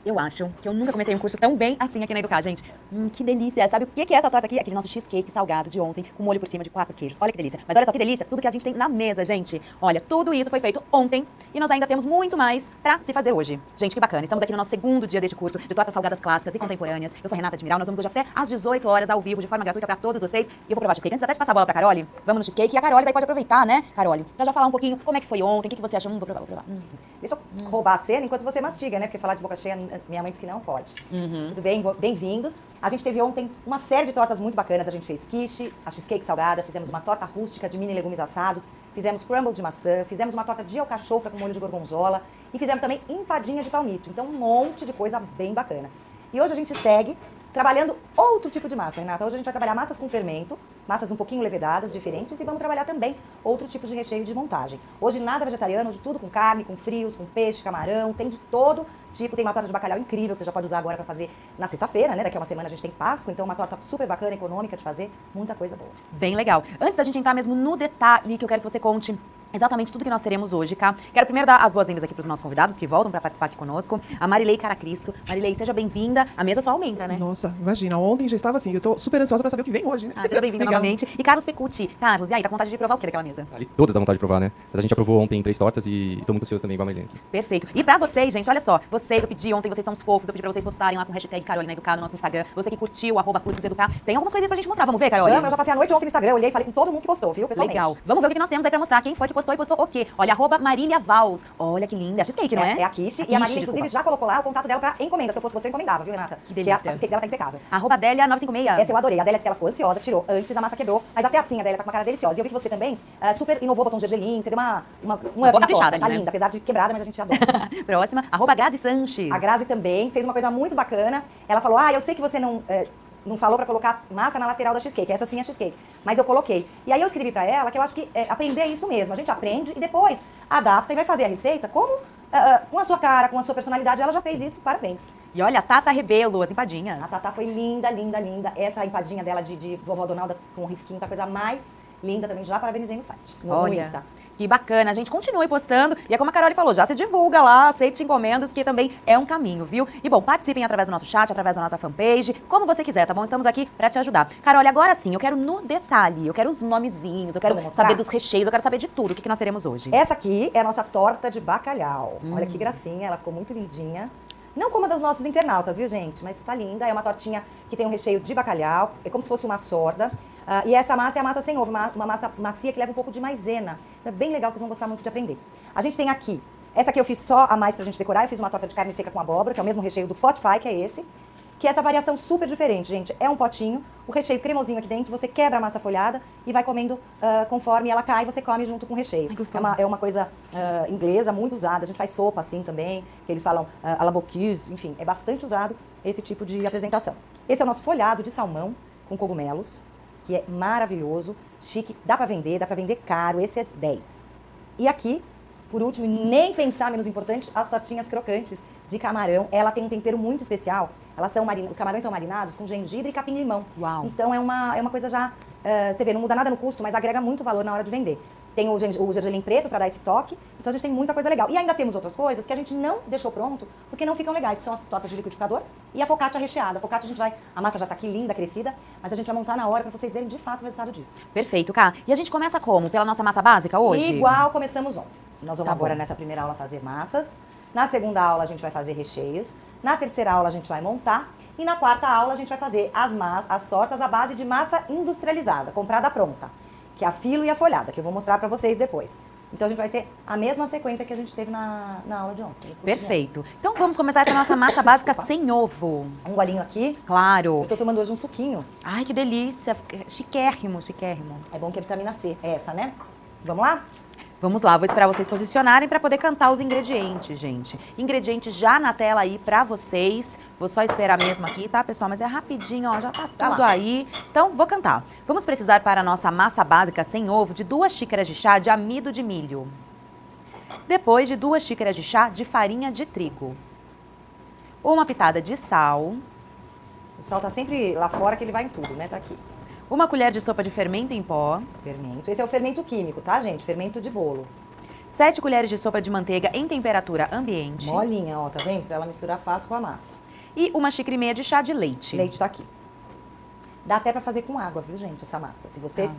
Eu acho que eu nunca comecei um curso tão bem assim aqui na Educar, gente. Que delícia. Sabe o que é essa torta aqui? Aquele nosso cheesecake salgado de ontem, com molho por cima de 4 queijos. Olha que delícia. Mas olha só que delícia, tudo que a gente tem na mesa, gente. Olha, tudo isso foi feito ontem e nós ainda temos muito mais pra se fazer hoje. Gente, que bacana. Estamos aqui no nosso segundo dia deste curso de tortas salgadas clássicas e contemporâneas. Eu sou Renata Admiral. Nós vamos hoje até às 18 horas ao vivo, de forma gratuita pra todos vocês. E eu vou provar cheesecake. Antes até de passar a bola pra Carole, vamos no cheesecake. E a Carole daí pode aproveitar, né, Carole? Pra já falar um pouquinho como é que foi ontem, o que você achou. Vou provar, vou provar. Deixa eu roubar a cena enquanto você mastiga, né? Porque falar de boca cheia, minha mãe disse que não pode. Tudo bem? Bem-vindos. A gente teve ontem uma série de tortas muito bacanas. A gente fez quiche, a cheesecake salgada, fizemos uma torta rústica de mini legumes assados, fizemos crumble de maçã, fizemos uma torta de alcachofra com molho de gorgonzola e fizemos também empadinha de palmito. Então, um monte de coisa bem bacana. E hoje a gente segue trabalhando outro tipo de massa, Renata. Hoje a gente vai trabalhar massas com fermento, massas um pouquinho levedadas, diferentes, e vamos trabalhar também outro tipo de recheio de montagem. Hoje nada vegetariano, hoje tudo com carne, com frios, com peixe, camarão, tem de todo tipo. Tem uma torta de bacalhau incrível que você já pode usar agora para fazer na sexta-feira, né? Daqui a uma semana a gente tem Páscoa, então uma torta super bacana, econômica de fazer, muita coisa boa. Bem legal. Antes da gente entrar mesmo no detalhe, que eu quero que você conte exatamente tudo que nós teremos hoje, tá? Quero primeiro dar as boas-vindas aqui para os nossos convidados que voltam para participar aqui conosco. A Marilei Caracristo. Marilei, seja bem-vinda. A mesa só aumenta, né? Nossa, imagina, ontem já estava assim, eu tô super ansiosa para saber o que vem hoje, né? Seja bem-vinda novamente. E Carlos Pecucci. Carlos, e aí, tá com vontade de provar o que daquela mesa? Ali todas dá vontade de provar, né? Mas a gente aprovou ontem 3 tortas e tô muito ansioso também, igual a Marilene. Perfeito. E pra vocês, gente, olha só. Vocês, eu pedi ontem, vocês são os fofos. Eu pedi pra vocês postarem lá com hashtag Carolina Educar no nosso Instagram. Você que curtiu, @cursos Educar. Tem algumas coisinhas pra gente mostrar. Vamos ver, Carol? Eu já passei a noite ontem no Instagram, olhei e falei com todo mundo que postou, viu, pessoalmente. Legal. Vamos ver o que nós temos aí pra mostrar. Quem foi que postou e postou o quê? Olha, @Marília Vals. Olha que linda. A cheesecake, não é? É a quiche. E a Marília, inclusive, já colocou lá o contato dela pra encomenda. Se eu fosse você, eu encomendava, viu, Renata? Que delícia. Que a cheesecake dela tá impecável. @Delia956. Essa eu adorei. A Adélia disse que ela ficou ansiosa, tirou antes, a massa quebrou. Mas até assim, a Adélia tá com uma cara deliciosa. E eu vi que você também super inovou, botou um gergelim, você deu uma boa caprichada ali, tá né? linda, apesar de quebrada, mas a gente adora. Próxima, Grazi Sanches. A Grazi também fez uma coisa muito bacana. Ela falou, eu sei que você não falou pra colocar massa na lateral da cheesecake. Essa sim é cheesecake. Mas eu coloquei. E aí eu escrevi pra ela que eu acho que aprender é isso mesmo. A gente aprende e depois adapta e vai fazer a receita como com a sua cara, com a sua personalidade. Ela já fez isso, parabéns. E olha, a Tata Rebelo, as empadinhas. A Tatá foi linda, linda, linda. Essa empadinha dela de vovó Donalda com risquinho, tá a coisa mais linda também. Já parabenizei no site, no Insta. Que bacana, a gente continue postando. E é como a Carole falou, já se divulga lá, aceite encomendas, que também é um caminho, viu? E bom, participem através do nosso chat, através da nossa fanpage, como você quiser, tá bom? Estamos aqui pra te ajudar. Carole, agora sim, eu quero no detalhe, eu quero os nomezinhos, eu quero saber dos recheios, eu quero saber de tudo. O que nós teremos hoje? Essa aqui é a nossa torta de bacalhau. Olha que gracinha, ela ficou muito lindinha. Não como a dos nossos internautas, viu, gente? Mas tá linda. É uma tortinha que tem um recheio de bacalhau. É como se fosse uma sorda. E essa massa é a massa sem ovo. Uma massa macia que leva um pouco de maisena. Então é bem legal, vocês vão gostar muito de aprender. A gente tem aqui. Essa aqui eu fiz só a mais pra gente decorar. Eu fiz uma torta de carne seca com abóbora, que é o mesmo recheio do pot pie, que é esse. Que é essa variação super diferente, gente. É um potinho, o recheio cremosinho aqui dentro, você quebra a massa folhada e vai comendo conforme ela cai, você come junto com o recheio. Ai, É uma coisa inglesa, muito usada. A gente faz sopa assim também, que eles falam à la bocuse, enfim. É bastante usado esse tipo de apresentação. Esse é o nosso folhado de salmão com cogumelos, que é maravilhoso, chique. Dá pra vender caro. Esse é 10. E aqui, por último, e nem pensar, menos importante, as tortinhas crocantes de camarão. Ela tem um tempero muito especial. Os camarões são marinados com gengibre e capim-limão. Uau. Então é uma coisa já, você vê, não muda nada no custo, mas agrega muito valor na hora de vender. Tem o gergelim preto para dar esse toque. Então a gente tem muita coisa legal. E ainda temos outras coisas que a gente não deixou pronto, porque não ficam legais, que são as tortas de liquidificador e a focaccia recheada. A focaccia a massa já tá aqui linda, crescida, mas a gente vai montar na hora para vocês verem de fato o resultado disso. Perfeito, Cá. E a gente começa como? Pela nossa massa básica hoje? Igual começamos ontem. Nós vamos agora nessa primeira aula fazer massas. Na segunda aula a gente vai fazer recheios. Na terceira aula a gente vai montar. E na quarta aula a gente vai fazer as tortas à base de massa industrializada, comprada pronta. Que é a filo e a folhada, que eu vou mostrar pra vocês depois. Então a gente vai ter a mesma sequência que a gente teve na aula de ontem. Perfeito. Então vamos começar com a nossa massa básica sem ovo. Um golinho aqui. Claro. Eu tô tomando hoje um suquinho. Ai, que delícia. Chiquérrimo, chiquérrimo. É bom que é vitamina C. É essa, né? Vamos lá? Vamos lá, vou esperar vocês posicionarem para poder cantar os ingredientes, gente. Ingredientes já na tela aí para vocês. Vou só esperar mesmo aqui, tá, pessoal? Mas é rapidinho, ó, já tá tudo aí. Então, vou cantar. Vamos precisar para a nossa massa básica sem ovo de 2 xícaras de chá de amido de milho. Depois de 2 xícaras de chá de farinha de trigo. Uma pitada de sal. O sal tá sempre lá fora que ele vai em tudo, né? Tá aqui. Uma colher de sopa de fermento em pó. Fermento. Esse é o fermento químico, tá, gente? Fermento de bolo. 7 colheres de sopa de manteiga em temperatura ambiente. Molinha, ó, tá vendo? Pra ela misturar fácil com a massa. E 1 xícara e meia de chá de leite. Leite tá aqui. Dá até pra fazer com água, viu, gente, essa massa. Se você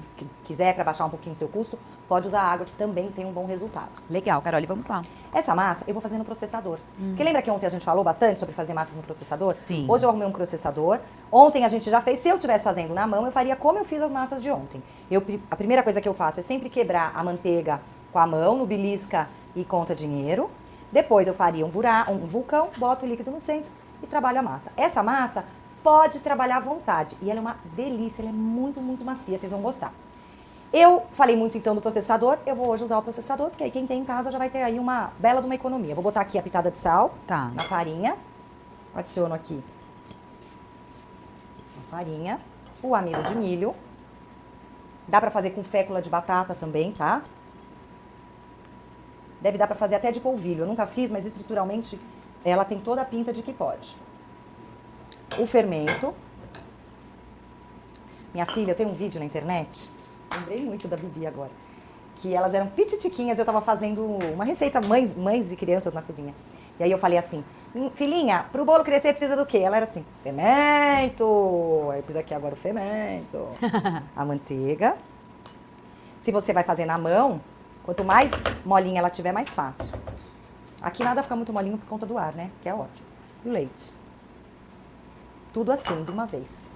quiser, pra baixar um pouquinho o seu custo, pode usar água, que também tem um bom resultado. Legal, Carol, vamos lá. Essa massa eu vou fazer no processador. Porque lembra que ontem a gente falou bastante sobre fazer massas no processador? Sim. Hoje eu arrumei um processador. Ontem a gente já fez. Se eu estivesse fazendo na mão, eu faria como eu fiz as massas de ontem. A primeira coisa que eu faço é sempre quebrar a manteiga com a mão, no belisca e conta dinheiro. Depois eu faria um vulcão, boto o líquido no centro e trabalho a massa. Essa massa pode trabalhar à vontade. E ela é uma delícia, ela é muito, muito macia, vocês vão gostar. Eu falei muito então do processador, eu vou hoje usar o processador, porque aí quem tem em casa já vai ter aí uma bela de uma economia. Vou botar aqui a pitada de sal na farinha. Adiciono aqui a farinha, o amido de milho. Dá pra fazer com fécula de batata também, tá? Deve dar pra fazer até de polvilho. Eu nunca fiz, mas estruturalmente ela tem toda a pinta de que pode. O fermento. Minha filha, eu tenho um vídeo na internet, lembrei muito da Bibi agora, que elas eram pititiquinhas, eu tava fazendo uma receita mães e crianças na cozinha. E aí eu falei assim, filhinha, pro bolo crescer precisa do quê? Ela era assim, fermento. Aí eu pus aqui agora o fermento. A manteiga. Se você vai fazer na mão, quanto mais molinha ela tiver, mais fácil. Aqui nada fica muito molinho por conta do ar, né? Que é ótimo. E o leite. Tudo assim, de uma vez.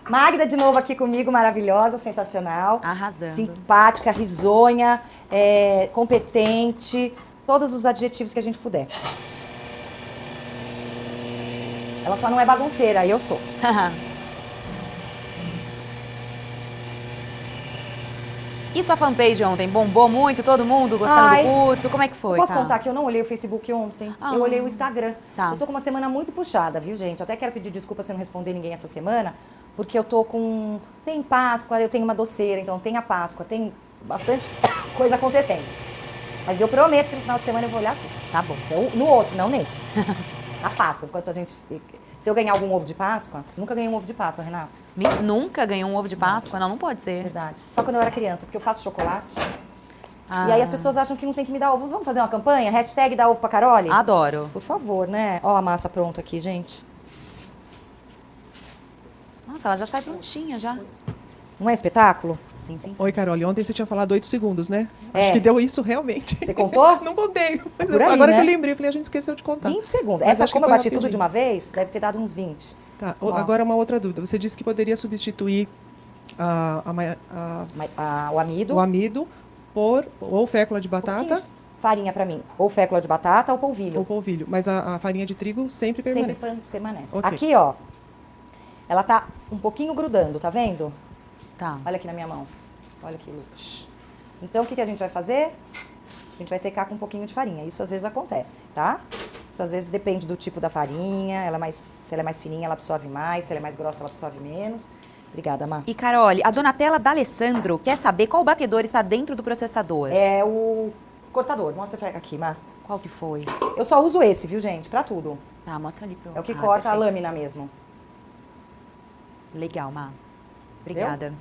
Magda de novo aqui comigo, maravilhosa, sensacional. Arrasando. Simpática, risonha, competente, todos os adjetivos que a gente puder. Ela só não é bagunceira, eu sou. E sua fanpage ontem bombou muito? Todo mundo gostando do curso? Como é que foi? Posso contar que eu não olhei o Facebook ontem? Eu olhei o Instagram. Tá. Eu tô com uma semana muito puxada, viu, gente? Até quero pedir desculpa se eu não responder ninguém essa semana, porque eu tô com... Tem Páscoa, eu tenho uma doceira, então tem a Páscoa, tem bastante coisa acontecendo. Mas eu prometo que no final de semana eu vou olhar tudo. Tá bom. Então, no outro, não nesse. A Páscoa, enquanto a gente... Se eu ganhar algum ovo de Páscoa, nunca ganhei um ovo de Páscoa, Renata. Gente, nunca ganhou um ovo de Páscoa? Não, não pode ser. Verdade. Só quando eu era criança, porque eu faço chocolate. E aí as pessoas acham que não tem que me dar ovo. Vamos fazer uma campanha? Hashtag dá ovo pra Carole? Adoro. Por favor, né? Ó a massa pronta aqui, gente. Nossa, ela já sai prontinha, já. Não é espetáculo? Sim, sim, sim. Oi, Carole, ontem você tinha falado 8 segundos, né? É. Acho que deu isso realmente. Você contou? Não contei. Mas Por aí, agora né? que eu lembrei, eu falei, a gente esqueceu de contar. 20 segundos. Mas Essa, acho que como eu foi bati tudo rapidinho. de uma vez, deve ter dado uns 20. Tá, Ó. agora uma outra dúvida. Você disse que poderia substituir O amido. o amido por ou fécula de Um pouquinho batata de farinha pra mim. Ou fécula de batata ou polvilho. ou polvilho. Mas a farinha de trigo sempre permanece. Sempre permanece. Ok. Aqui, ó. Ela tá um pouquinho grudando, tá vendo? Tá. Olha aqui na minha mão. Olha aqui, Lucas. Então, o que a gente vai fazer? A gente vai secar com um pouquinho de farinha. Isso às vezes acontece, tá? Isso às vezes depende do tipo da farinha. Se ela é mais fininha, ela absorve mais. Se ela é mais grossa, ela absorve menos. Obrigada, Má. E, Carole, a Donatella D'Alessandro quer saber qual batedor está dentro do processador. É o cortador. Mostra aqui, Má. Qual que foi? Eu só uso esse, viu, gente? Pra tudo. Tá, mostra ali pro... É o que corta a perfeito. lâmina mesmo. Legal, Má. Obrigada.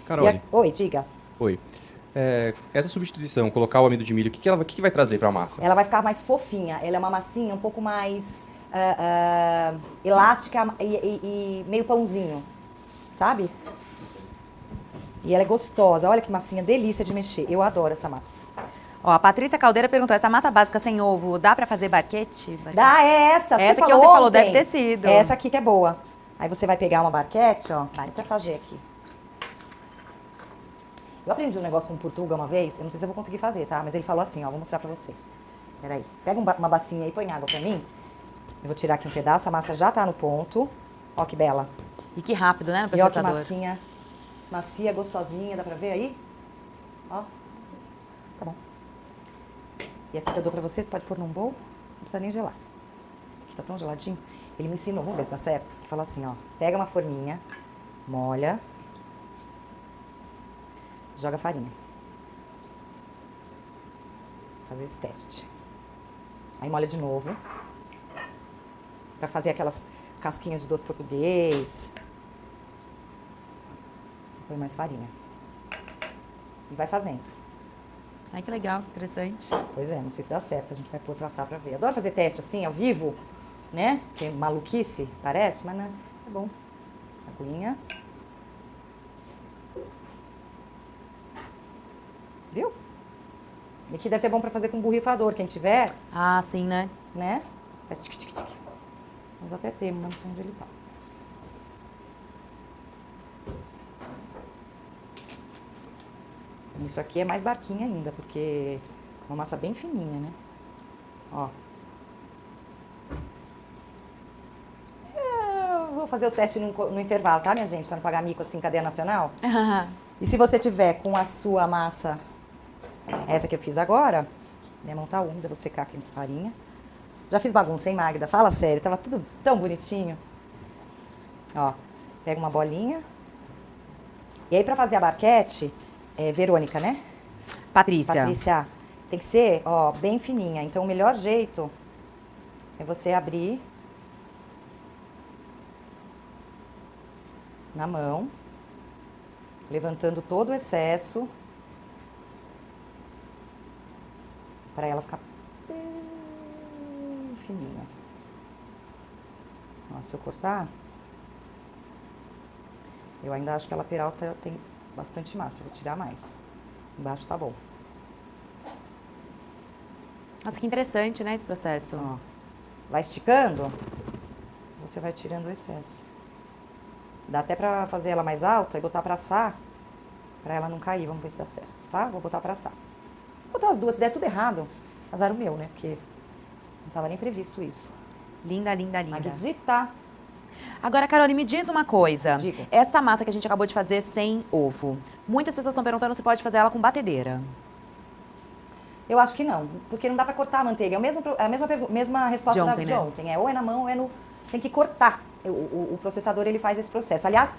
Carole, Oi, diga. oi. Essa substituição, colocar o amido de milho, o que vai trazer para a massa? Ela vai ficar mais fofinha. Ela é uma massinha um pouco mais elástica e meio pãozinho. Sabe? E ela é gostosa. Olha que massinha, delícia de mexer. Eu adoro essa massa. Ó, a Patrícia Caldeira perguntou, essa massa básica sem ovo, dá pra fazer barquete? Dá, é essa. Essa você que ontem falou, ontem. deve ter sido. Essa aqui que é boa. Aí você vai pegar uma barquete, ó. Vou até fazer aqui. Eu aprendi um negócio com o Portuga uma vez. Eu não sei se eu vou conseguir fazer, tá? Mas ele falou assim, ó. Vou mostrar pra vocês. Peraí. Pega uma bacinha aí e põe água pra mim. Eu vou tirar aqui um pedaço. A massa já tá no ponto. Ó que bela. E que rápido, né, no E ó que processador. massinha. Macia, gostosinha. Dá pra ver aí? Ó. Tá bom. E essa que eu dou pra vocês, pode pôr num bowl. Não precisa nem gelar. Aqui tá tão geladinho. Ele me ensinou, vamos ver se dá certo. Ele falou assim, ó. Pega uma forminha, molha, joga farinha. Fazer esse teste. Aí molha de novo. Pra fazer aquelas casquinhas de doce português. Põe mais farinha. E vai fazendo. Ai, que legal, interessante. Pois é, não sei se dá certo, a gente vai pôr pra assar pra ver. Adoro fazer teste assim, ao vivo, né? Que é maluquice, parece, mas não, tá bom. Aguinha. Viu? E aqui deve ser bom pra fazer com borrifador, quem tiver, Ah, sim, né? né? Faz tic, tic, tic. Mas até temos, mas não sei onde ele tá. Isso aqui é mais barquinha ainda, porque é uma massa bem fininha, né? Ó. Eu vou fazer o teste no intervalo, tá, minha gente? Pra não pagar mico assim em cadeia nacional. E se você tiver com a sua massa, essa que eu fiz agora, minha mão tá úmida, vou secar aqui com farinha. Já fiz bagunça, hein, Magda? Fala sério, tava tudo tão bonitinho. Ó, pega uma bolinha. E aí, pra fazer a barquete, Verônica, né? Patrícia. Patrícia, tem que ser, ó, bem fininha. Então, o melhor jeito é você abrir na mão, levantando todo o excesso para ela ficar bem fininha. Ó, se eu cortar, eu ainda acho que a lateral tem bastante massa, eu vou tirar mais. Embaixo tá bom. Nossa, que interessante, né, esse processo. Ó, vai esticando, você vai tirando o excesso. Dá até pra fazer ela mais alta e botar pra assar, pra ela não cair. Vamos ver se dá certo, tá? Vou botar pra assar. Vou botar as duas, se der tudo errado, azar o meu, né? Porque não tava nem previsto isso. Linda, linda, linda. Magdita. Agora, Carole, me diz uma coisa. Diga. Essa massa que a gente acabou de fazer sem ovo, muitas pessoas estão perguntando se pode fazer ela com batedeira. Eu acho que não, porque não dá pra cortar a manteiga. É a mesma resposta De ontem, de né? ontem. Ou é na mão ou é no... Tem que cortar. O processador, ele faz esse processo. Aliás,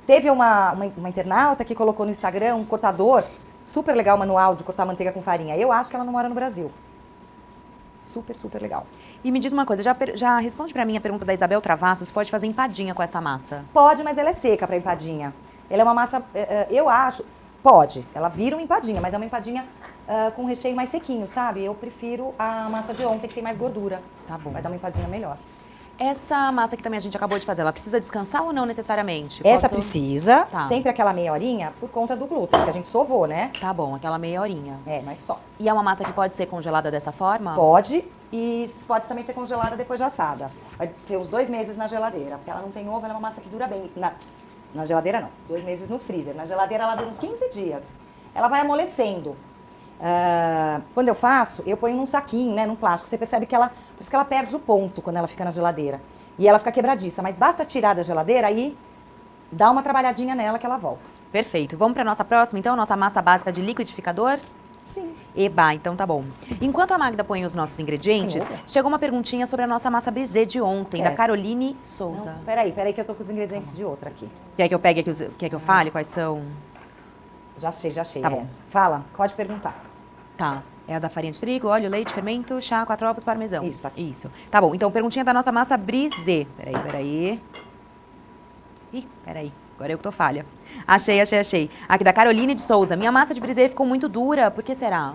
teve uma internauta que colocou no Instagram um cortador super legal, manual de cortar manteiga com farinha. Eu acho que ela não mora no Brasil. Super, super legal. E me diz uma coisa, já responde pra mim a pergunta da Isabel Travassos, pode fazer empadinha com esta massa? Pode, mas ela é seca para empadinha. Ela é uma massa, eu acho, pode. Ela vira uma empadinha, mas é uma empadinha com recheio mais sequinho, sabe? Eu prefiro a massa de ontem, que tem mais gordura. Tá bom. Vai dar uma empadinha melhor. Essa massa que também a gente acabou de fazer, ela precisa descansar ou não necessariamente? Essa Posso- precisa, Tá. sempre aquela meia horinha, por conta do glúten, que a gente sovou, né? Tá bom, aquela meia horinha. Mas só. E é uma massa que pode ser congelada dessa forma? Pode, e pode também ser congelada depois de assada. Vai ser uns 2 meses na geladeira, porque ela não tem ovo, ela é uma massa que dura bem. Na geladeira não, 2 meses no freezer. Na geladeira ela dura uns 15 dias. Ela vai amolecendo. Quando eu faço, eu ponho num saquinho, né, num plástico. Você percebe que ela, por isso que ela perde o ponto quando ela fica na geladeira. E ela fica quebradiça, mas basta tirar da geladeira e dar uma trabalhadinha nela que ela volta. Perfeito. Vamos para nossa próxima, então? Nossa massa básica de liquidificador? Sim. Eba, então tá bom. Enquanto a Magda põe os nossos ingredientes, Opa. chegou uma perguntinha sobre a nossa massa brisée de ontem, da Essa. Caroline Souza. Não, peraí que eu tô com os ingredientes de outra aqui. Quer que eu pegue aqui, quer que eu fale quais são? Já sei. Tá é bom. essa. Fala, pode perguntar. Tá. É a da farinha de trigo, óleo, leite, fermento, chá, 4 ovos, parmesão. Isso, tá aqui. Isso. Tá bom, então perguntinha da nossa massa brisée. Peraí. Ih, peraí. Agora eu que tô falha. Achei. Aqui da Caroline de Souza. Minha massa de brisée ficou muito dura. Por que será?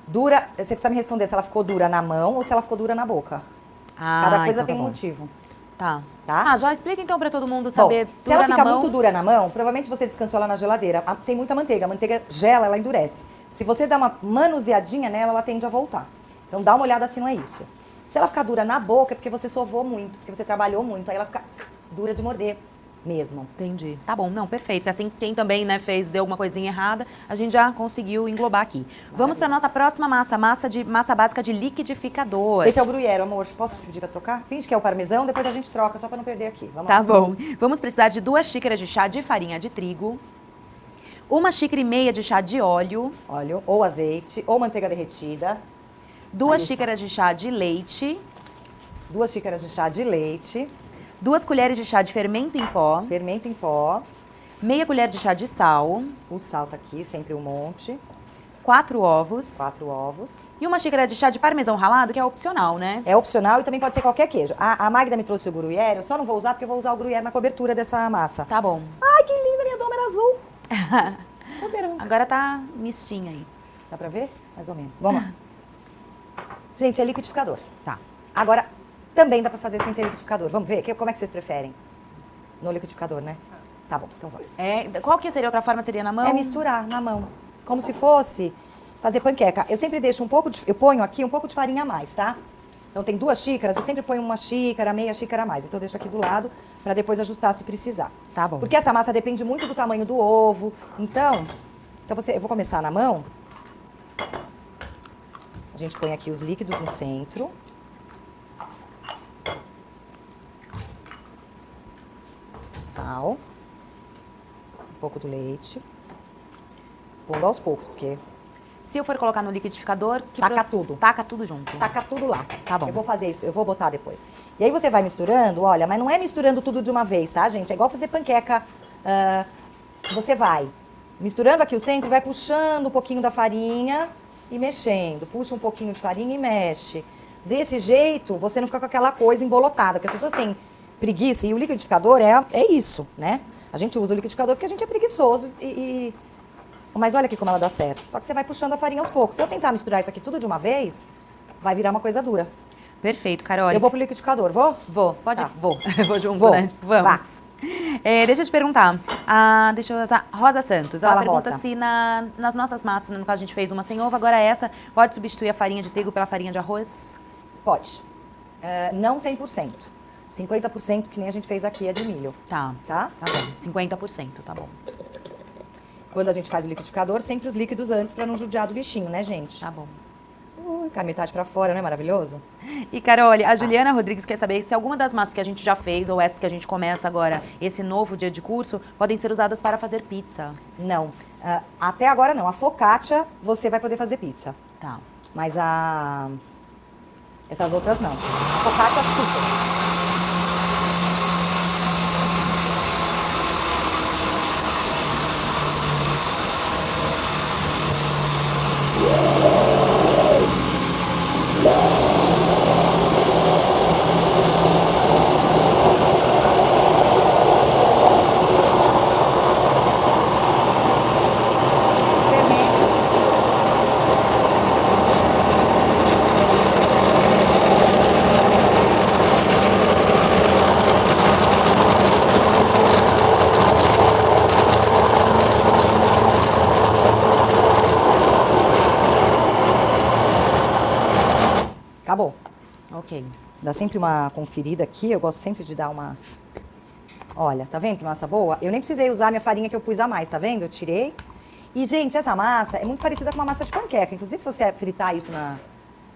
Dura, você precisa me responder se ela ficou dura na mão ou se ela ficou dura na boca. Ah, Cada coisa então tem tá um bom. motivo. Tá. Tá? Ah, já explica então pra todo mundo Bom, saber. se ela dura na ficar mão. muito dura na mão, provavelmente você descansou ela na geladeira. Tem muita manteiga. A manteiga gela, ela endurece. Se você dá uma manuseadinha nela, ela tende a voltar. Então dá uma olhada se não é isso. Se ela ficar dura na boca, é porque você sovou muito, porque você trabalhou muito. Aí ela fica dura de morder mesmo. Entendi. Tá bom, não, perfeito. Assim, quem também, né, deu alguma coisinha errada, a gente já conseguiu englobar aqui. Vamos pra nossa próxima massa básica de liquidificador. Esse é o gruyère, amor. Posso te pedir pra trocar? Finge que é o parmesão, depois a gente troca, só pra não perder aqui. Vamos Tá lá. bom. Vamos precisar de 2 xícaras de chá de farinha de trigo, 1,5 xícara de chá de óleo, Óleo, ou azeite, ou manteiga derretida, 2 Isso. xícaras de chá de leite, 2 xícaras de chá de leite, 2 colheres de chá de fermento em pó, fermento em pó, meia colher de chá de sal, o sal tá aqui, sempre um monte, 4 ovos 4 ovos. e 1 xícara de chá de parmesão ralado, que é opcional, né? É opcional e também pode ser qualquer queijo. A Magda me trouxe o gruyère, eu só não vou usar porque eu vou usar o gruyère na cobertura dessa massa. Tá bom. Ai, que linda, minha doma era azul. Coberão. Agora tá mistinha aí. Dá pra ver? Mais ou menos. Vamos lá. Gente, é liquidificador. Tá. Agora, também dá pra fazer sem ser liquidificador. Vamos ver? Como é que vocês preferem? No liquidificador, né? Tá bom, então vamos. Qual que seria outra forma? Seria na mão? É misturar na mão. Como se fosse fazer panqueca. Eu sempre deixo eu ponho aqui um pouco de farinha a mais, tá? Então tem 2 xícaras, eu sempre ponho 1 xícara, meia xícara a mais. Então eu deixo aqui do lado para depois ajustar se precisar. Tá bom. Porque essa massa depende muito do tamanho do ovo. Então eu vou começar na mão. A gente põe aqui os líquidos no centro. Sal. Um pouco do leite. Pondo aos poucos, porque Se eu for colocar no liquidificador... tudo. Taca tudo junto. taca tudo lá. Tá bom. Eu vou fazer isso, eu vou botar depois. E aí você vai misturando, olha, mas não é misturando tudo de uma vez, tá, gente? É igual fazer panqueca. Você vai misturando aqui o centro, vai puxando um pouquinho da farinha e mexendo. Puxa um pouquinho de farinha e mexe. Desse jeito, você não fica com aquela coisa embolotada. Porque as pessoas têm preguiça e o liquidificador é isso, né? A gente usa o liquidificador porque a gente é preguiçoso Mas olha aqui como ela dá certo. Só que você vai puxando a farinha aos poucos. Se eu tentar misturar isso aqui tudo de uma vez, vai virar uma coisa dura. Perfeito, Carol. Eu vou pro liquidificador, vou? Vou, pode Tá. Vou. Vou junto, Vou. né? Vamos. Vá. Deixa eu te perguntar. Deixa eu usar. Rosa Santos. Ela Fala, pergunta Rosa. se nas nossas massas, no caso a gente fez uma sem ovo, agora essa, pode substituir a farinha de trigo pela farinha de arroz? Pode. Não 100%. 50% que nem a gente fez aqui é de milho, Tá. tá? Tá bom. 50%, tá bom. Quando a gente faz o liquidificador, sempre os líquidos antes pra não judiar do bichinho, né, gente? Tá bom. Cai metade pra fora, não é maravilhoso? E, Carol, a Juliana Rodrigues quer saber se alguma das massas que a gente já fez, ou essas que a gente começa agora, esse novo dia de curso, podem ser usadas para fazer pizza. Não. Até agora não. A focaccia, você vai poder fazer pizza. Tá. Mas essas outras não. A focaccia, super. Fermento. Acabou. Ok. Dá sempre uma conferida aqui, eu gosto sempre de dar uma... Olha, tá vendo que massa boa? Eu nem precisei usar a minha farinha que eu pus a mais, tá vendo? Eu tirei. E, gente, essa massa é muito parecida com uma massa de panqueca. Inclusive, se você fritar isso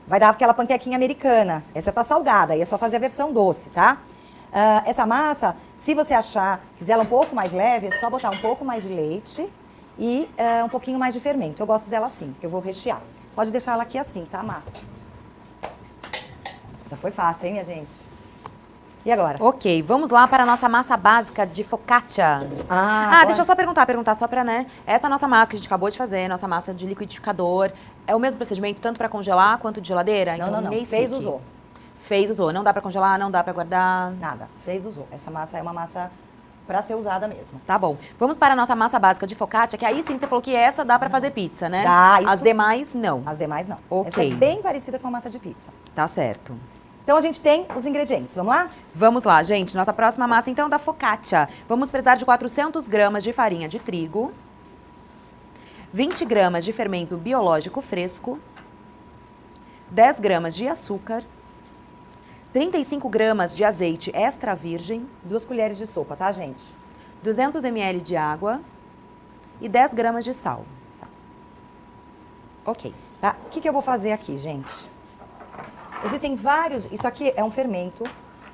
vai dar aquela panquequinha americana. Essa tá salgada, aí é só fazer a versão doce, tá? Essa massa, se você quiser ela um pouco mais leve, é só botar um pouco mais de leite e um pouquinho mais de fermento. Eu gosto dela assim, que eu vou rechear. Pode deixar ela aqui assim, tá, Má? Essa foi fácil, hein, minha gente? E agora? Ok, vamos lá para a nossa massa básica de focaccia. Agora- Deixa eu só perguntar só para, né? Essa nossa massa que a gente acabou de fazer, nossa massa de liquidificador, é o mesmo procedimento tanto para congelar quanto de geladeira? Não, Então, não. me Fez, explique. usou. Fez, usou. Não dá para congelar, não dá para guardar. Nada. Fez, usou. Essa massa é uma massa pra ser usada mesmo. Tá bom. Vamos para a nossa massa básica de focaccia, que aí sim você falou que essa dá para fazer pizza, né? Dá, isso- As demais, não. As demais, não. Ok. Essa é bem parecida com a massa de pizza. Tá certo. Então, a gente tem os ingredientes. Vamos lá? Vamos lá, gente. Nossa próxima massa, então, da focaccia. Vamos precisar de 400 gramas de farinha de trigo, 20 gramas de fermento biológico fresco, 10 gramas de açúcar, 35 gramas de azeite extra virgem, 2 colheres de sopa, tá, gente? 200 ml de água e 10 gramas de sal. Ok. Tá? O que eu vou fazer aqui, gente? Existem vários... Isso aqui é um fermento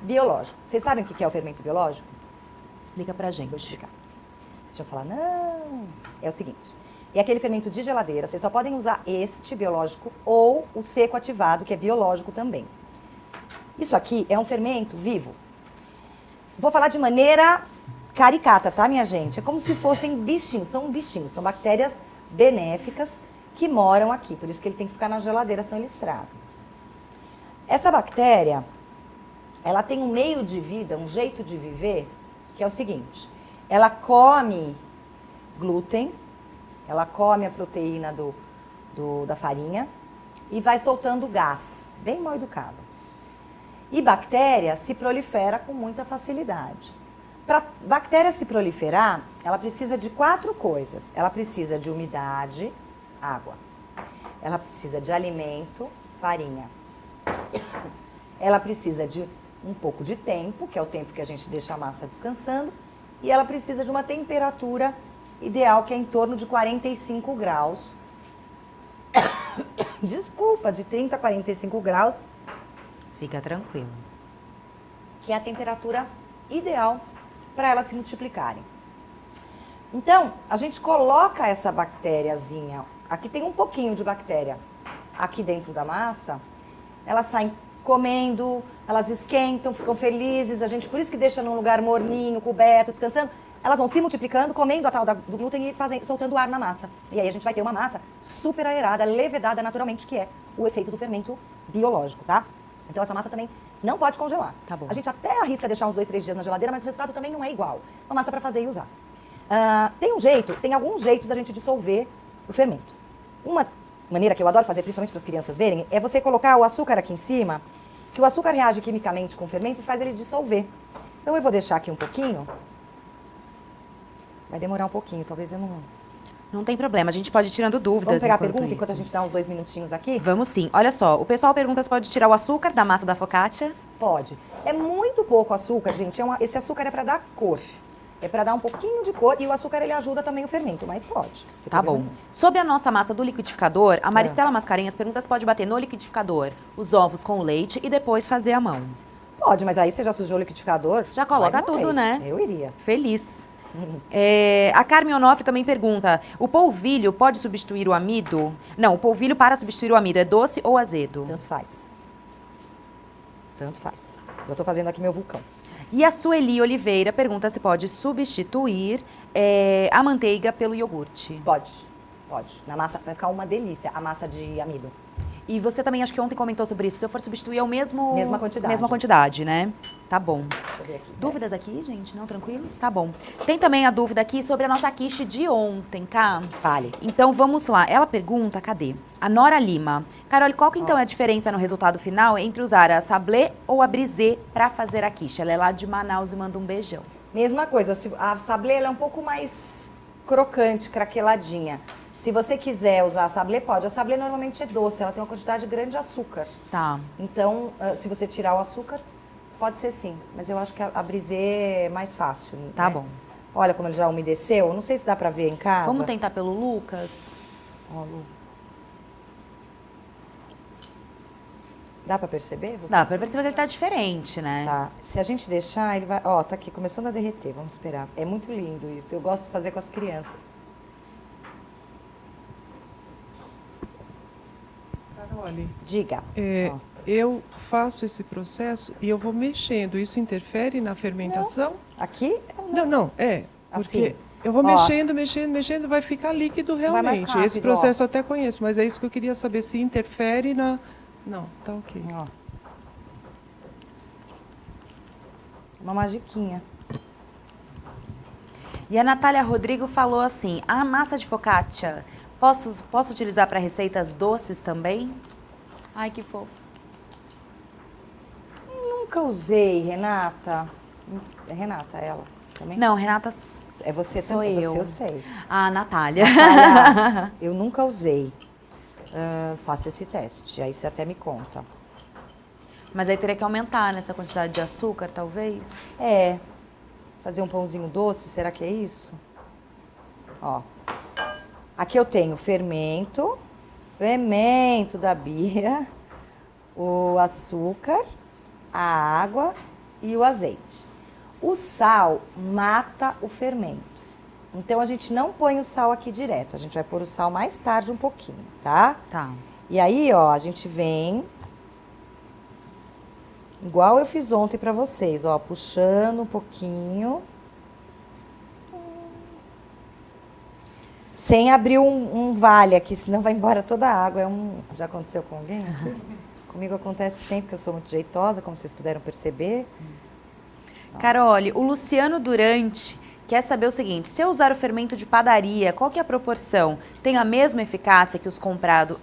biológico. Vocês sabem o que é o fermento biológico? Explica pra gente. Vou explicar. Deixa eu falar, não. É o seguinte. É aquele fermento de geladeira. Vocês só podem usar este biológico ou o seco ativado, que é biológico também. Isso aqui é um fermento vivo. Vou falar de maneira caricata, tá, minha gente? É como se fossem bichinhos. São bactérias benéficas que moram aqui. Por isso que ele tem que ficar na geladeira, senão ele estraga. Essa bactéria, ela tem um meio de vida, um jeito de viver, que é o seguinte. Ela come glúten, ela come a proteína da farinha e vai soltando gás, bem mal educada. E bactéria se prolifera com muita facilidade. Para bactéria se proliferar, ela precisa de 4 coisas. Ela precisa de umidade, água. Ela precisa de alimento, farinha. Ela precisa de um pouco de tempo, que é o tempo que a gente deixa a massa descansando. E ela precisa de uma temperatura ideal, que é em torno de 45 graus. Desculpa, de 30 a 45 graus, Fica tranquilo. que é a temperatura ideal para elas se multiplicarem. Então, a gente coloca essa bactériazinha, aqui tem um pouquinho de bactéria, aqui dentro da massa, elas saem comendo, elas esquentam, ficam felizes, a gente por isso que deixa num lugar morninho, coberto, descansando, elas vão se multiplicando, comendo a tal do glúten e soltando ar na massa. E aí a gente vai ter uma massa super aerada, levedada naturalmente, que é o efeito do fermento biológico, tá? Então essa massa também não pode congelar. Tá bom. A gente até arrisca deixar uns 2, 3 dias na geladeira, mas o resultado também não é igual. Uma massa para fazer e usar. Tem alguns jeitos da gente dissolver o fermento. Uma maneira que eu adoro fazer, principalmente para as crianças verem, é você colocar o açúcar aqui em cima, que o açúcar reage quimicamente com o fermento e faz ele dissolver. Então eu vou deixar aqui um pouquinho. Vai demorar um pouquinho, talvez eu não... Não tem problema, a gente pode ir tirando dúvidas. Vamos pegar a enquanto pergunta isso. enquanto a gente dá uns 2 minutinhos aqui? Vamos sim. Olha só, o pessoal pergunta se pode tirar o açúcar da massa da focaccia. Pode. É muito pouco açúcar, gente. Esse açúcar é para dar cor. É para dar um pouquinho de cor e o açúcar ele ajuda também o fermento, mas pode. Tá bom. Sobre a nossa massa do liquidificador, a Maristela Mascarenhas pergunta se pode bater no liquidificador os ovos com o leite e depois fazer à mão. Pode, mas aí você já sujou o liquidificador. Já coloca vai de uma tudo, vez. né? Eu iria. Feliz. A Carmen Onofre também pergunta, o polvilho pode substituir o amido? Não, o polvilho para substituir o amido é doce ou azedo? Tanto faz. Tanto faz. Eu tô fazendo aqui meu vulcão. E a Sueli Oliveira pergunta se pode substituir a manteiga pelo iogurte. Pode. Pode. Na massa vai ficar uma delícia, a massa de amido. E você também, acho que ontem comentou sobre isso, se eu for substituir é o mesmo... Mesma quantidade. Mesma quantidade, né? Tá bom. Deixa eu ver aqui. Dúvidas aqui, gente? Não, tranquilos? Tá bom. Tem também a dúvida aqui sobre a nossa quiche de ontem, tá? Fale. Então, vamos lá. Ela pergunta, cadê? A Nora Lima. Carol, qual que então é a diferença no resultado final entre usar a sablé ou a brisée para fazer a quiche? Ela é lá de Manaus e manda um beijão. Mesma coisa, a sablé ela é um pouco mais crocante, craqueladinha. Se você quiser usar a sablé, pode. A sablé normalmente é doce, ela tem uma quantidade grande de açúcar. Tá. Então, se você tirar o açúcar, pode ser sim. Mas eu acho que a brisée é mais fácil. Tá né? bom. Olha como ele já umedeceu. Não sei se dá pra ver em casa. Vamos tentar pelo Lucas? Ó, Lu. Dá pra perceber? Vocês- Dá pra perceber que ele tá diferente, né? Tá. Se a gente deixar, ele vai... Ó, tá aqui, começando a derreter. Vamos esperar. É muito lindo isso. Eu gosto de fazer com as crianças. Carole, Diga. Ó. eu faço esse processo e eu vou mexendo. Isso interfere na fermentação? Aqui? Não, porque Assim. eu vou Ó. mexendo, vai ficar líquido Vai mais realmente. rápido, Esse processo eu até conheço, mas é isso que eu queria saber, se interfere na... Não, tá ok. Ó. Uma magiquinha. E a Natália Rodrigo falou assim, a massa de focaccia, posso utilizar para receitas doces também? Ai, que fofo. Nunca usei, Renata. É Renata, ela também? Não, Renata, É você sou também? eu. Você eu sei. a Natália. Olha, eu nunca usei. Faça esse teste, aí você até me conta. Mas aí teria que aumentar nessa quantidade de açúcar, talvez? É. Fazer um pãozinho doce, será que é isso? Ó. Aqui eu tenho fermento da Bia, o açúcar, a água e o azeite. O sal mata o fermento. Então a gente não põe o sal aqui direto, a gente vai pôr o sal mais tarde um pouquinho, tá? Tá. E aí, ó, a gente vem igual eu fiz ontem pra vocês, ó, puxando um pouquinho. Sem abrir um vale aqui, senão vai embora toda a água. Já aconteceu com alguém aqui? Comigo acontece sempre, que eu sou muito jeitosa, como vocês puderam perceber. Carole, o Luciano Durante quer saber o seguinte, se eu usar o fermento de padaria, qual que é a proporção? Tem a mesma eficácia que os comprados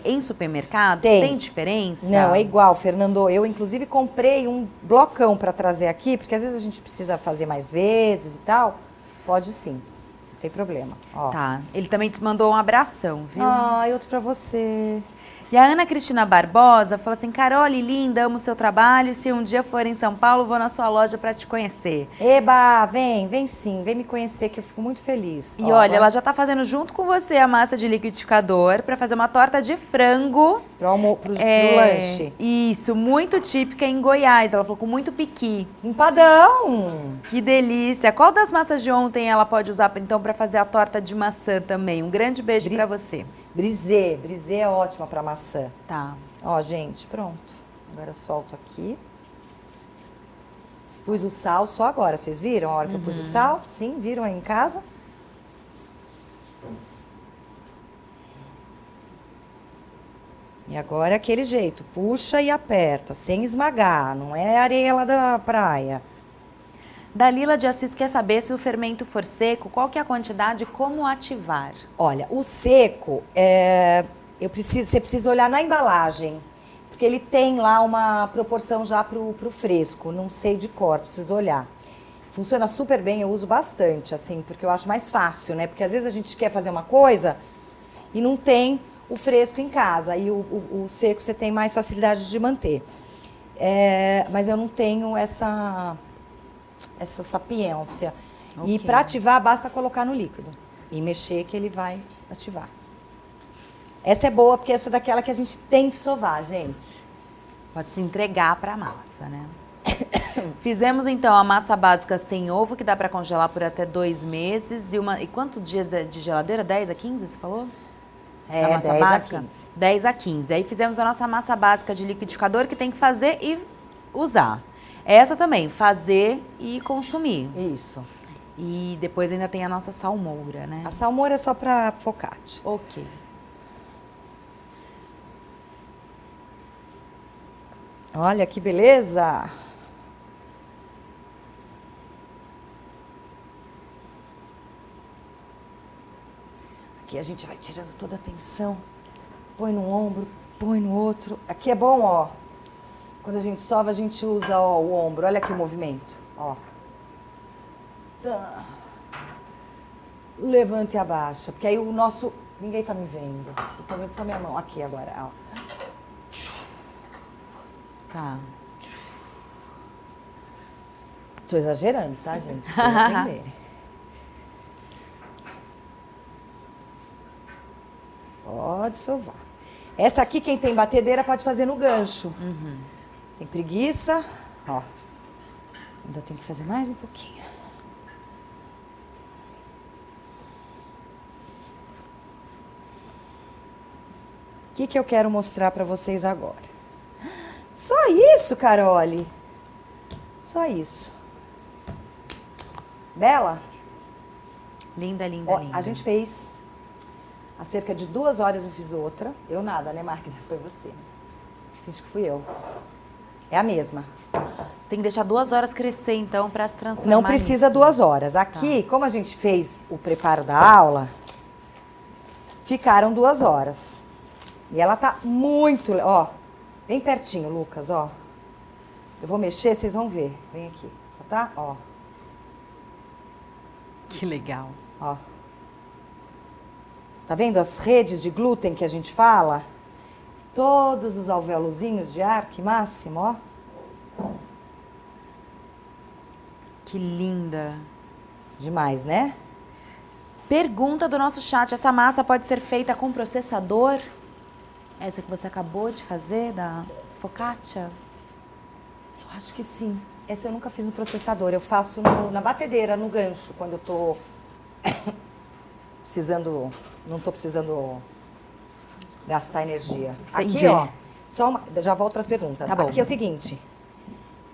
em supermercado? Tem. Diferença? Não, é igual, Fernando. Eu, inclusive, comprei um blocão para trazer aqui, porque às vezes a gente precisa fazer mais vezes e tal. Pode sim, não tem problema. Ó. Tá, ele também te mandou um abração, viu? Ah, e outro para você. E a Ana Cristina Barbosa falou assim, Carole, linda, amo o seu trabalho, se um dia for em São Paulo, vou na sua loja para te conhecer. Eba, vem sim, vem me conhecer que eu fico muito feliz. E Ó, olha, agora ela já tá fazendo junto com você a massa de liquidificador para fazer uma torta de frango. pro lanche. Isso, muito típica em Goiás, ela falou com muito piqui. Empadão! Que delícia! Qual das massas de ontem ela pode usar então para fazer a torta de maçã também? Um grande beijo para você. Brisê é ótima para maçã. Tá. Ó, gente, pronto. Agora eu solto aqui. Pus o sal só agora, vocês viram a hora que eu pus o sal? Sim, viram aí em casa? E agora é aquele jeito, puxa e aperta, sem esmagar, não é areia lá da praia. Dalila de Assis quer saber se o fermento for seco, qual que é a quantidade e como ativar? Olha, o seco, você precisa olhar na embalagem, porque ele tem lá uma proporção já pro fresco, não sei de cor, preciso olhar. Funciona super bem, eu uso bastante, assim, porque eu acho mais fácil, né? Porque às vezes a gente quer fazer uma coisa e não tem o fresco em casa, e o seco você tem mais facilidade de manter. Mas eu não tenho essa sapiência. Ok. E para ativar, basta colocar no líquido e mexer que ele vai ativar. Essa é boa, porque essa é daquela que a gente tem que sovar, gente. Pode se entregar para a massa, né? Fizemos então a massa básica sem ovo, que dá para congelar por até 2 meses. E quantos dias de geladeira? 10 a 15, você falou? É, Da massa 10 a básica? 15. 10 a 15. Aí fizemos a nossa massa básica de liquidificador, que tem que fazer e usar. Essa também, fazer e consumir. Isso. E depois ainda tem a nossa salmoura, né? A salmoura é só para focaccia. Ok. Olha que beleza! Aqui a gente vai tirando toda a tensão. Põe no ombro, põe no outro. Aqui é bom, ó. Quando a gente sova, a gente usa, ó, o ombro. Olha aqui o movimento, ó. Tá. Levanta e abaixa, porque aí o nosso... Ninguém tá me vendo. Vocês estão vendo só minha mão. Aqui agora, ó. Tá. Tô exagerando, tá, gente? Pra vocês entenderem. Pode sovar. Essa aqui, quem tem batedeira, pode fazer no gancho. Tem preguiça, ó. Ainda tem que fazer mais um pouquinho. O que eu quero mostrar pra vocês agora? Só isso, Carole? Só isso. Bela? Linda, linda, Ó, linda. a gente fez há cerca de 2 horas, eu fiz outra. Eu nada, né, Magda? Foi você. Finge que fui eu. É a mesma. Tem que deixar 2 horas crescer, então, para se transformar Não precisa nisso. 2 horas. Aqui, como a gente fez o preparo da aula, ficaram 2 horas. E ela tá muito... Ó, bem pertinho, Lucas, ó. Eu vou mexer, vocês vão ver. Vem aqui, tá? Ó, Que legal. ó. Tá vendo as redes de glúten que a gente fala? Todos os alvéolozinhos de ar, que máximo, ó. Que linda. Demais, né? Pergunta do nosso chat. Essa massa pode ser feita com processador? Essa que você acabou de fazer, da focaccia? Eu acho que sim. Essa eu nunca fiz no processador. Eu faço na batedeira, no gancho, quando eu tô precisando... Não tô precisando gastar energia. Entendi. Aqui, ó, só uma, já volto para as perguntas. Tá bom. Aqui é o seguinte.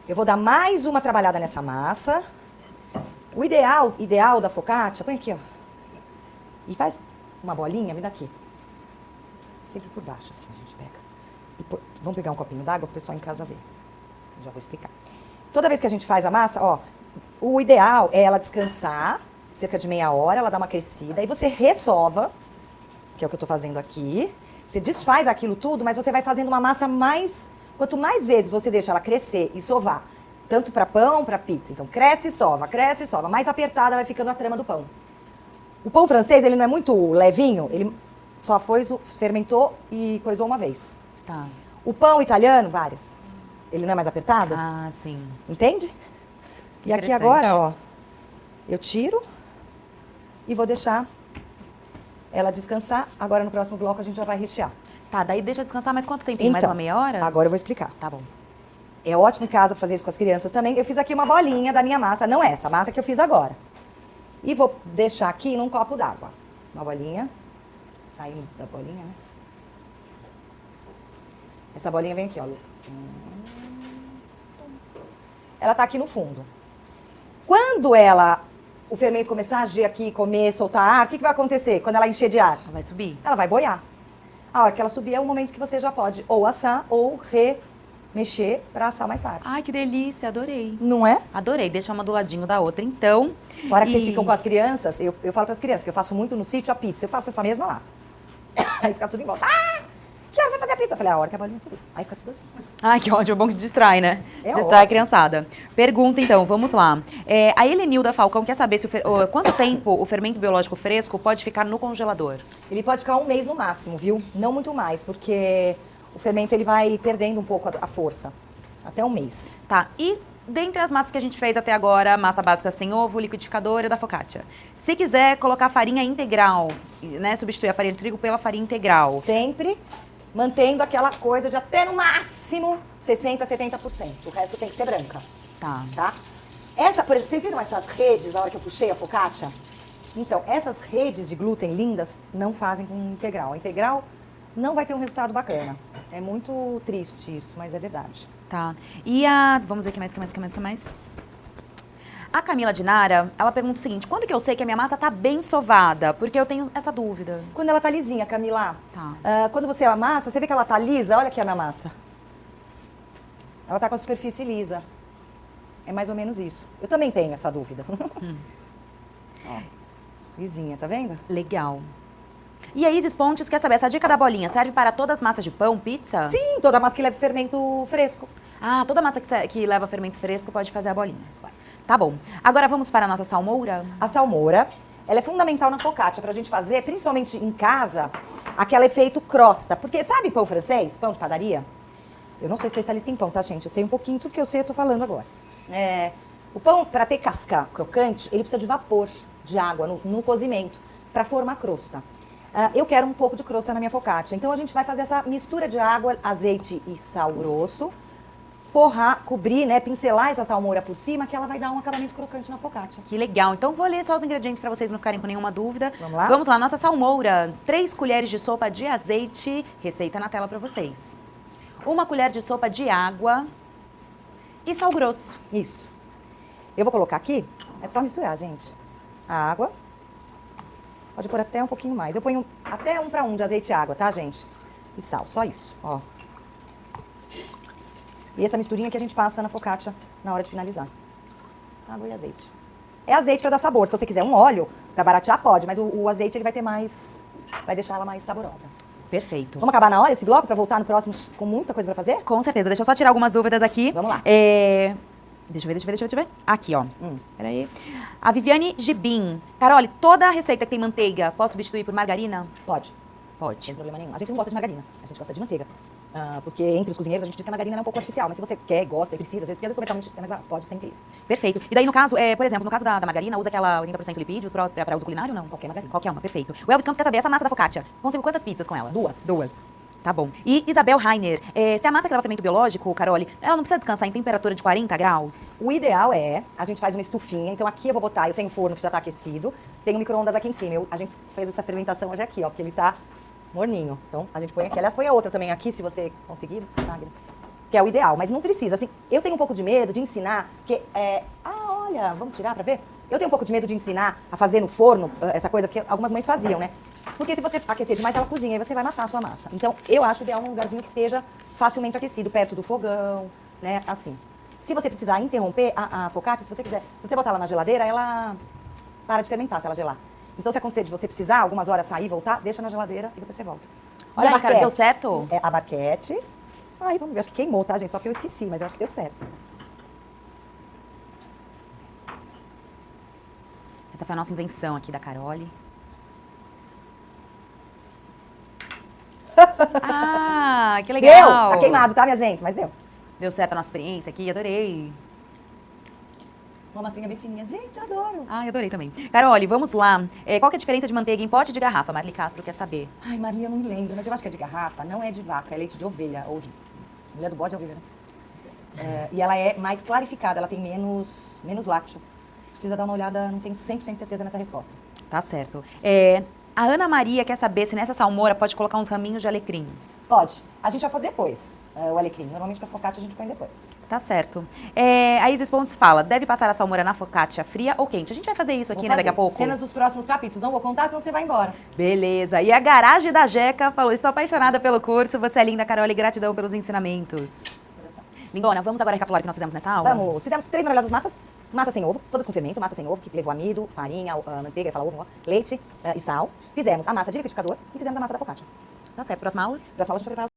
Eu vou dar mais uma trabalhada nessa massa. O ideal da focaccia, põe aqui, ó. E faz uma bolinha, me dá aqui. Sempre por baixo, assim, a gente pega. Vamos pegar um copinho d'água para o pessoal em casa ver. Já vou explicar. Toda vez que a gente faz a massa, ó, O ideal é ela descansar, cerca de meia hora, ela dá uma crescida, e você ressova, que é o que eu tô fazendo aqui. Você desfaz aquilo tudo, mas você vai fazendo uma massa mais... Quanto mais vezes você deixa ela crescer e sovar, tanto para pão, para pizza. Então, cresce e sova, mais apertada vai ficando a trama do pão. O pão francês, ele não é muito levinho, ele só fermentou e coisou uma vez. Tá. O pão italiano, várias. Ele não é mais apertado? Ah, sim. Entende? E aqui Interessante. agora, ó, eu tiro e vou deixar ela descansar. Agora no próximo bloco a gente já vai rechear. Tá, daí deixa descansar mais quanto tempinho? Mais uma meia hora? Agora eu vou explicar. Tá bom. É ótimo em casa pra fazer isso com as crianças também. Eu fiz aqui uma bolinha da minha massa, não essa, a massa que eu fiz agora. E vou deixar aqui num copo d'água. Uma bolinha. Saindo da bolinha, né? Essa bolinha vem aqui, ó, Lu. Ela tá aqui no fundo. Quando o fermento começar a agir aqui, comer, soltar ar, o que vai acontecer quando ela encher de ar? Vai subir? Ela vai boiar. A hora que ela subir é o momento que você já pode ou assar ou remexer para assar mais tarde. Ai, que delícia, adorei. Não é? Adorei, deixa uma do ladinho da outra, então. Fora que vocês E- ficam com as crianças, eu falo para as crianças que eu faço muito no sítio a pizza. Eu faço essa mesma massa. Aí fica tudo em volta. Ah! Que hora você vai fazer a pizza? Eu falei, a hora que a bolinha subir. Aí fica tudo assim. Ai, que ótimo, bom que distrai, né? É Distrai a ótimo. criançada. Pergunta, então, vamos lá. A Helenilda Falcão quer saber se quanto tempo o fermento biológico fresco pode ficar no congelador? Ele pode ficar um mês no máximo, viu? Não muito mais, porque o fermento ele vai perdendo um pouco a força. Até um mês. Tá, e dentre as massas que a gente fez até agora, massa básica sem ovo, liquidificador e da focaccia. Se quiser colocar farinha integral, né, substituir a farinha de trigo pela farinha integral. Sempre mantendo aquela coisa de até no máximo 60%, 70%. O resto tem que ser branca. Tá. Tá? Por exemplo, vocês viram essas redes na hora que eu puxei a focaccia? Então, essas redes de glúten lindas não fazem com integral. A integral não vai ter um resultado bacana. É muito triste isso, mas é verdade. Tá. E vamos ver o que mais. A Camila Dinara, ela pergunta o seguinte: quando que eu sei que a minha massa tá bem sovada? Porque eu tenho essa dúvida. Quando ela tá lisinha, Camila, Tá. quando você amassa, você vê que ela tá lisa? Olha aqui a minha massa. Ela tá com a superfície lisa. É mais ou menos isso. Eu também tenho essa dúvida. Ó, lisinha, tá vendo? Legal. E a Isis Pontes quer saber, essa dica da bolinha serve para todas as massas de pão, pizza? Sim, toda massa que leva fermento fresco. Ah, toda massa que leva fermento fresco pode fazer a bolinha. Tá bom. Agora vamos para a nossa salmoura? A salmoura, ela é fundamental na focaccia pra gente fazer, principalmente em casa, aquele efeito crosta. Porque sabe pão francês, pão de padaria? Eu não sou especialista em pão, tá, gente? Eu sei um pouquinho tudo que eu sei, eu tô falando agora. O pão, pra ter casca crocante, ele precisa de vapor, de água no cozimento, pra formar crosta. Eu quero um pouco de crosta na minha focaccia. Então a gente vai fazer essa mistura de água, azeite e sal grosso. Forrar, cobrir, né, pincelar essa salmoura por cima, que ela vai dar um acabamento crocante na focaccia. Que legal. Então vou ler só os ingredientes para vocês não ficarem com nenhuma dúvida. Vamos lá? Vamos lá, nossa salmoura. 3 colheres de sopa de azeite, receita na tela para vocês. 1 colher de sopa de água e sal grosso. Isso. Eu vou colocar aqui, é só misturar, gente. A água. Pode pôr até um pouquinho mais. Eu ponho até 1 para 1 de azeite e água, tá, gente? E sal, só isso, ó. E essa misturinha que a gente passa na focaccia na hora de finalizar. Água e azeite. É azeite para dar sabor. Se você quiser um óleo para baratear, pode. Mas o azeite ele vai ter mais... Vai deixar ela mais saborosa. Perfeito. Vamos acabar na hora esse bloco para voltar no próximo com muita coisa para fazer? Com certeza. Deixa eu só tirar algumas dúvidas aqui. Vamos lá. Deixa eu ver. Aqui, ó. Peraí. A Viviane Gibim. Carole, toda receita que tem manteiga, posso substituir por margarina? Pode. Pode. Sem problema nenhum. A gente não gosta de margarina, a gente gosta de manteiga. Porque entre os cozinheiros a gente diz que a margarina é um pouco artificial, mas se você quer, gosta e precisa, às vezes, porque às vezes comercialmente é mais barato, pode, sem crise. Perfeito. E daí, no caso, por exemplo, no caso da margarina, usa aquela 80% lipídios para uso culinário ou não? Qualquer margarina. Qualquer uma, perfeito. O Elvis Campos quer saber, essa massa da focaccia, consigo quantas pizzas com ela? 2. Tá bom. E Isabel Rainer, se a massa que leva fermento biológico, Carole, ela não precisa descansar em temperatura de 40 graus? O ideal a gente faz uma estufinha, então aqui eu vou botar, eu tenho um forno que já tá aquecido, tenho um micro-ondas aqui em cima. A gente fez essa fermentação hoje aqui, ó, porque ele tá morninho. Então a gente põe aqui, aliás, põe a outra também aqui, se você conseguir, Magda, que é o ideal, mas não precisa. Assim, eu tenho um pouco de medo de ensinar, porque olha, vamos tirar pra ver? Eu tenho um pouco de medo de ensinar a fazer no forno essa coisa, porque algumas mães faziam, né? Porque se você aquecer demais, ela cozinha e você vai matar a sua massa. Então, eu acho ideal um lugarzinho que esteja facilmente aquecido, perto do fogão, né? Assim. Se você precisar interromper a focaccia, se você quiser, se você botar ela na geladeira, ela para de fermentar se ela gelar. Então, se acontecer de você precisar algumas horas sair e voltar, deixa na geladeira e depois você volta. Olha aí, cara, barquete. deu certo? É a barquete. Ai, vamos ver, acho que queimou, tá, gente? Só que eu esqueci, mas eu acho que deu certo. Essa foi a nossa invenção aqui da Carole. Ah, que legal. Deu! Tá queimado, tá, minha gente? Mas deu. Deu certo a nossa experiência aqui, adorei. Uma massinha bem fininha. Gente, adoro. Ai, adorei também. Carole, vamos lá. Qual que é a diferença de manteiga em pote e de garrafa? Marli Castro quer saber. Ai, Maria, eu não me lembro, mas eu acho que é de garrafa. Não é de vaca, é leite de ovelha. Ou de... Mulher do bode é ovelha, né? E ela é mais clarificada, ela tem menos lácteo. Precisa dar uma olhada, não tenho 100% de certeza nessa resposta. Tá certo. A Ana Maria quer saber se nessa salmoura pode colocar uns raminhos de alecrim. Pode. A gente vai pôr depois, o alecrim. Normalmente pra focaccia a gente põe depois. Tá certo. A Isis Pontes fala, deve passar a salmoura na focaccia fria ou quente? A gente vai fazer isso aqui, Vou né, daqui a fazer. pouco? Cenas dos próximos capítulos. Não vou contar, senão você vai embora. Beleza. E a Garagem da Jeca falou, estou apaixonada pelo curso, você é linda, Carole, gratidão pelos ensinamentos. Lindona, vamos agora recapitular o que nós fizemos nessa aula? Vamos. Fizemos 3 maravilhosas massas. Massa sem ovo, todas com fermento, massa sem ovo, que levou amido, farinha, manteiga, leite e sal. Fizemos a massa de liquidificador e fizemos a massa da focaccia. Tá certo. Próxima aula? Próxima aula a gente vai preparar